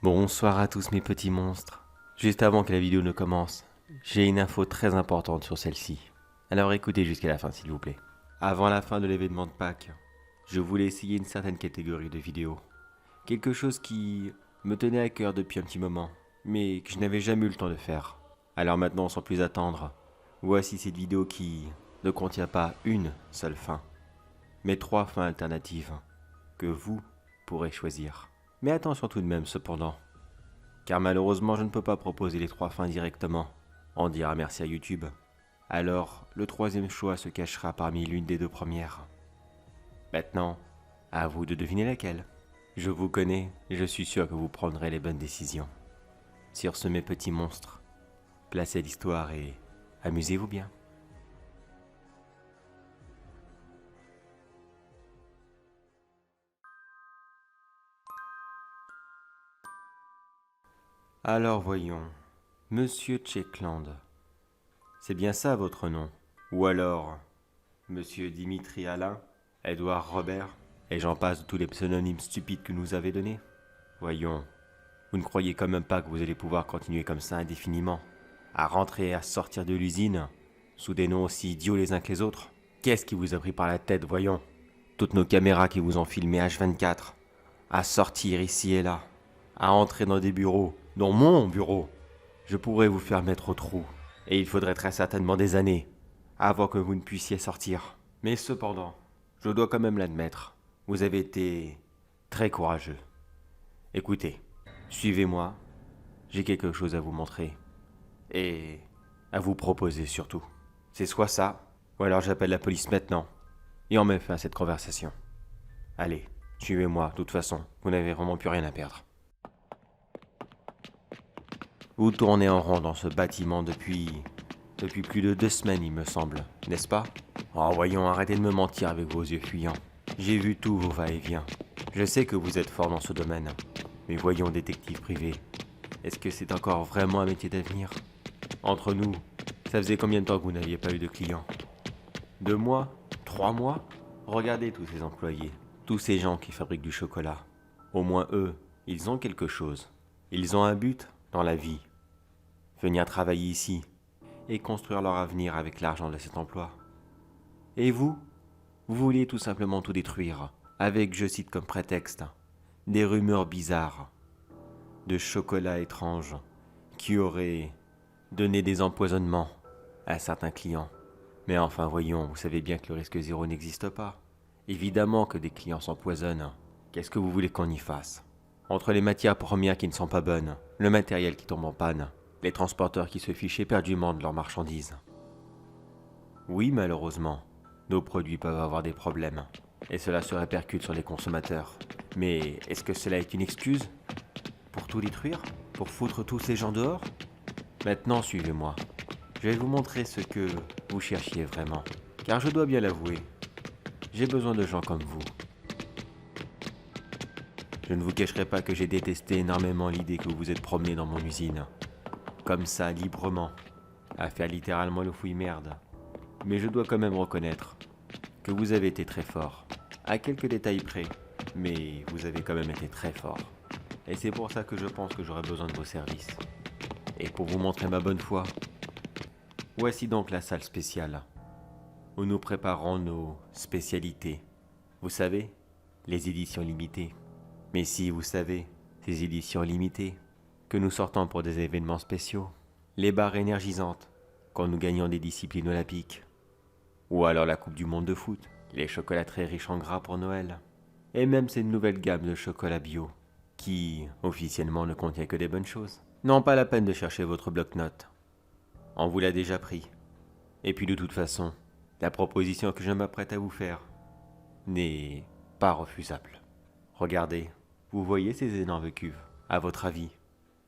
Bonsoir à tous mes petits monstres. Juste avant que la vidéo ne commence, j'ai une info très importante sur celle-ci. Alors écoutez jusqu'à la fin s'il vous plaît. Avant la fin de l'événement de Pâques, je voulais essayer une certaine catégorie de vidéos. Quelque chose qui me tenait à cœur depuis un petit moment, mais que je n'avais jamais eu le temps de faire. Alors maintenant, sans plus attendre, voici cette vidéo qui ne contient pas une seule fin, mais 3 fins alternatives que vous pourrez choisir. Mais attention tout de même cependant, car malheureusement je ne peux pas proposer les 3 fins directement, en dire merci à YouTube. Alors le troisième choix se cachera parmi l'une des 2 premières. Maintenant, à vous de deviner laquelle. Je vous connais et je suis sûr que vous prendrez les bonnes décisions. Sur ce mes petits monstres, placez l'histoire et amusez-vous bien. Alors voyons, Monsieur Tchekland, c'est bien ça votre nom? Ou alors, Monsieur Dimitri Alain, Edouard Robert, et j'en passe de tous les pseudonymes stupides que nous avez donnés? Voyons, vous ne croyez quand même pas que vous allez pouvoir continuer comme ça indéfiniment, à rentrer et à sortir de l'usine, sous des noms aussi idiots les uns que les autres? Qu'est-ce qui vous a pris par la tête, voyons? Toutes nos caméras qui vous ont filmé H24, à sortir ici et là, à entrer dans des bureaux, dans mon bureau. Je pourrais vous faire mettre au trou, et il faudrait très certainement des années avant que vous ne puissiez sortir. Mais cependant, je dois quand même l'admettre, vous avez été très courageux. Écoutez, suivez-moi, j'ai quelque chose à vous montrer, et à vous proposer surtout. C'est soit ça, ou alors j'appelle la police maintenant, et on met fin à cette conversation. Allez, suivez-moi, de toute façon, vous n'avez vraiment plus rien à perdre. Vous tournez en rond dans ce bâtiment depuis plus de 2 semaines, il me semble, n'est-ce pas? Oh, voyons, arrêtez de me mentir avec vos yeux fuyants. J'ai vu tous vos va-et-vient. Je sais que vous êtes fort dans ce domaine. Mais voyons, détective privé, est-ce que c'est encore vraiment un métier d'avenir? Entre nous, ça faisait combien de temps que vous n'aviez pas eu de clients? 2 mois? 3 mois? Regardez tous ces employés, tous ces gens qui fabriquent du chocolat. Au moins eux, ils ont quelque chose. Ils ont un but dans la vie. Venir travailler ici et construire leur avenir avec l'argent de cet emploi. Et vous vouliez tout simplement tout détruire, avec, je cite comme prétexte, des rumeurs bizarres, de chocolat étranges, qui auraient donné des empoisonnements à certains clients. Mais enfin voyons, vous savez bien que le risque zéro n'existe pas. Évidemment que des clients s'empoisonnent. Qu'est-ce que vous voulez qu'on y fasse? Entre les matières premières qui ne sont pas bonnes, le matériel qui tombe en panne, les transporteurs qui se fichent éperdument de leurs marchandises. Oui, malheureusement, nos produits peuvent avoir des problèmes, et cela se répercute sur les consommateurs. Mais est-ce que cela est une excuse pour tout détruire? Pour foutre tous ces gens dehors? Maintenant, suivez-moi. Je vais vous montrer ce que vous cherchiez vraiment. Car je dois bien l'avouer, j'ai besoin de gens comme vous. Je ne vous cacherai pas que j'ai détesté énormément l'idée que vous vous êtes promené dans mon usine. Comme ça, librement, à faire littéralement le fouille-merde. Mais je dois quand même reconnaître que vous avez été très fort, à quelques détails près, mais vous avez quand même été très fort. Et c'est pour ça que je pense que j'aurai besoin de vos services. Et pour vous montrer ma bonne foi, voici donc la salle spéciale, où nous préparons nos spécialités. Vous savez, les éditions limitées. Mais si vous savez, ces éditions limitées, que nous sortons pour des événements spéciaux, les barres énergisantes, quand nous gagnons des disciplines olympiques, ou alors la Coupe du Monde de foot, les chocolats très riches en gras pour Noël, et même cette nouvelle gamme de chocolat bio, qui, officiellement, ne contient que des bonnes choses. Non, pas la peine de chercher votre bloc-notes. On vous l'a déjà pris. Et puis de toute façon, la proposition que je m'apprête à vous faire n'est pas refusable. Regardez, vous voyez ces énormes cuves? À votre avis,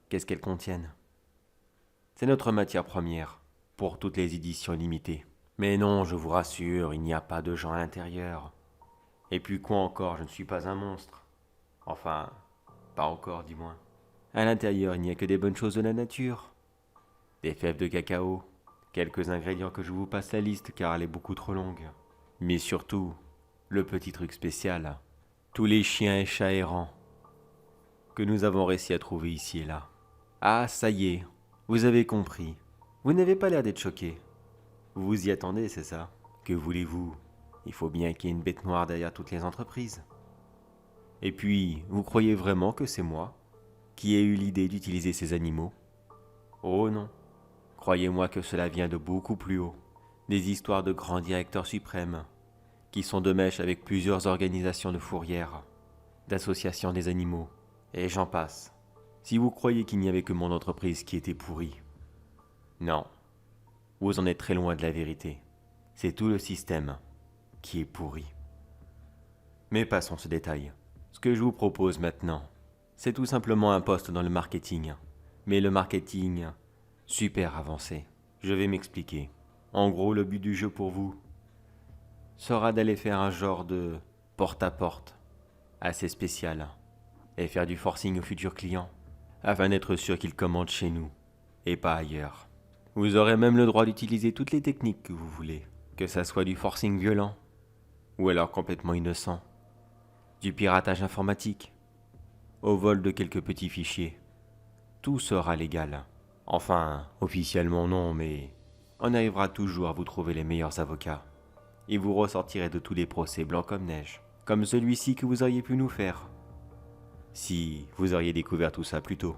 qu'est-ce qu'elles contiennent? C'est notre matière première, pour toutes les éditions limitées. Mais non, je vous rassure, il n'y a pas de gens à l'intérieur. Et puis quoi encore, je ne suis pas un monstre. Enfin, pas encore du moins. À l'intérieur, il n'y a que des bonnes choses de la nature. Des fèves de cacao, quelques ingrédients que je vous passe la liste car elle est beaucoup trop longue. Mais surtout, le petit truc spécial, tous les chiens et chats errants. que nous avons réussi à trouver ici et là. Ah, ça y est, vous avez compris. Vous n'avez pas l'air d'être choqué. Vous vous y attendez, c'est ça? Que voulez-vous? Il faut bien qu'il y ait une bête noire derrière toutes les entreprises. Et puis, vous croyez vraiment que c'est moi qui ai eu l'idée d'utiliser ces animaux? Oh non. Croyez-moi que cela vient de beaucoup plus haut. Des histoires de grands directeurs suprêmes qui sont de mèche avec plusieurs organisations de fourrières, d'associations des animaux, et j'en passe. Si vous croyez qu'il n'y avait que mon entreprise qui était pourrie, non, vous en êtes très loin de la vérité. C'est tout le système qui est pourri. Mais passons ce détail. Ce que je vous propose maintenant, c'est tout simplement un poste dans le marketing. Mais le marketing super avancé. Je vais m'expliquer. En gros, le but du jeu pour vous sera d'aller faire un genre de porte-à-porte assez spécial et faire du forcing aux futurs clients afin d'être sûr qu'ils commandent chez nous et pas ailleurs. Vous aurez même le droit d'utiliser toutes les techniques que vous voulez, que ça soit du forcing violent ou alors complètement innocent, du piratage informatique, au vol de quelques petits fichiers. Tout sera légal. Enfin, officiellement non, mais on arrivera toujours à vous trouver les meilleurs avocats. Et vous ressortirez de tous les procès blancs comme neige, comme celui-ci que vous auriez pu nous faire. Si vous auriez découvert tout ça plus tôt.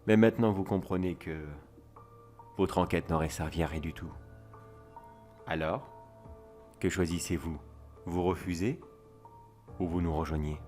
Mais maintenant vous comprenez que votre enquête n'aurait servi à rien du tout. Alors, que choisissez-vous? Vous refusez ou vous nous rejoignez?